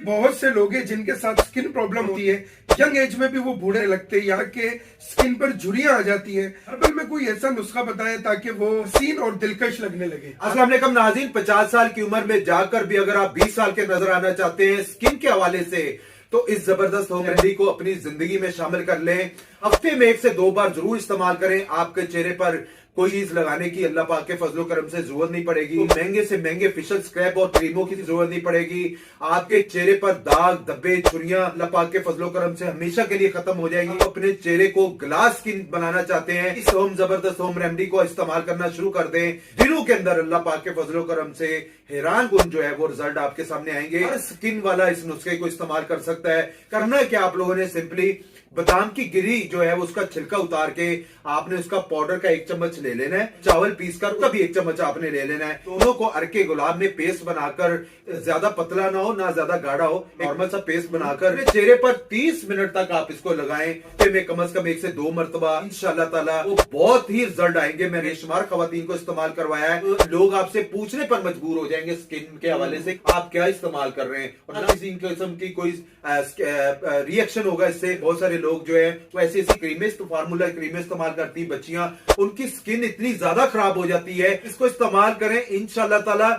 बहुत से लोग हैं जिनके साथ स्किन प्रॉब्लम होती है, यंग एज में भी वो बूढ़े लगते हैं, यहाँ के स्किन पर झुर्रियां आ जाती है। हर्बल में कोई ऐसा नुस्खा बताएं ताकि वो हसीन और दिलकश लगने लगे। अस्सलाम वालेकुम नाज़रीन, 50 साल की उम्र में जाकर भी अगर आप 20 साल के नजर आना चाहते हैं स्किन के हवाले से, तो इस जबरदस्त होम रेमेडी को अपनी जिंदगी में शामिल कर लें। हफ्ते में 1 से 2 बार जरूर इस्तेमाल करें। आपके चेहरे पर कोई चीज लगाने की अल्लाह पाक के फजलो करम से जरूरत नहीं पड़ेगी। महंगे से महंगे फेशियल स्क्रैप और क्रीमों की जरूरत नहीं पड़ेगी। आपके चेहरे पर दाग, धब्बे, छुरियां अल्लाह पाक के फजलो करम से हमेशा के लिए खत्म हो जाएंगी। आप अपने चेहरे को ग्लास स्किन बनाना चाहते हैं, इस जबरदस्त होम रेमेडी को इस्तेमाल करना शुरू कर दें। दिनों के अंदर अल्लाह पाक के फजलो करम से हैरान कुन जो है वो रिजल्ट आपके सामने आएंगे। हर स्किन वाला इस नुस्खे को इस्तेमाल कर सकता है। करना है क्या, आप लोगों ने सिंपली बादाम की गिरी जो है उसका छिलका उतार के आपने उसका पाउडर का 1 चम्मच ले लेना है। चावल पीस कर उसका भी 1 चम्मच आपने ले लेना है। दोनों को अरके गुलाब में पेस्ट बनाकर, ज्यादा पतला ना हो ना ज्यादा गाढ़ा हो, नॉर्मल सा पेस्ट बनाकर चेहरे पर 30 मिनट तक आप इसको लगाएं। में कम से कम 1 से 2 मरतबा इंशाल्लाह ताला वो बहुत ही रिजल्ट आएंगे। मैंने बेशुमार खवातीन को इस्तेमाल करवाया है। लोग आपसे पूछने पर मजबूर हो जाएंगे स्किन के हवाले से आप क्या इस्तेमाल कर रहे हैं, और ना किसी किस्म की कोई रिएक्शन होगा इससे। बहुत सारे लोग जो है वो ऐसी क्रीमें, फार्मूला क्रीमें इस्तेमाल करती बच्चियां, उनकी स्किन इतनी ज्यादा खराब हो जाती है। इसको इस्तेमाल करें, इंशाल्लाह ताला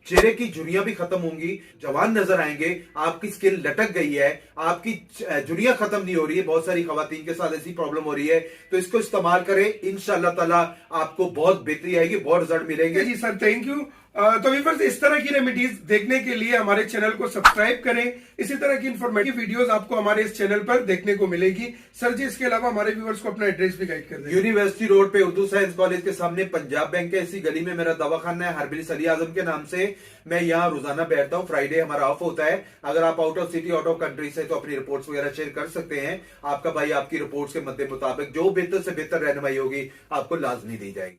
चेहरे की झुर्रियां भी खत्म होंगी, जवान नजर आएंगे। आपकी स्किन लटक गई है, आपकी झुर्रियां खत्म नहीं हो रही है, बहुत सारी खवातीन के साथ ऐसी प्रॉब्लम हो रही है, तो इसको इस्तेमाल करें। इंशाल्लाह ताला आपको बहुत बेहतरी आएगी, बहुत रिजल्ट मिलेंगे। जी सर, थैंक यू। तो व्यूअर्स, इस तरह की रेमेडीज देखने के लिए हमारे चैनल को सब्सक्राइब करें। इसी तरह की इंफॉर्मेटिव वीडियोस आपको हमारे इस चैनल पर देखने को मिलेगी। सर जी, इसके अलावा हमारे व्यूअर्स को अपना एड्रेस भी गाइड कर दें। यूनिवर्सिटी रोड पे उर्दू साइंस कॉलेज के सामने पंजाब बैंक है, इसी गली में मेरा दवाखाना है हर्बिल अली आजम के नाम से। मैं यहाँ रोजाना बैठता हूँ, फ्राइडे हमारा ऑफ होता है। अगर आप out of city, out of country से, तो अपनी रिपोर्ट्स वगैरह शेयर कर सकते हैं। आपका भाई आपकी रिपोर्ट्स के मद्दे मुताबिक जो बेहतर से बेहतर रहनुमाई होगी आपको लाजमी दी जाएगी।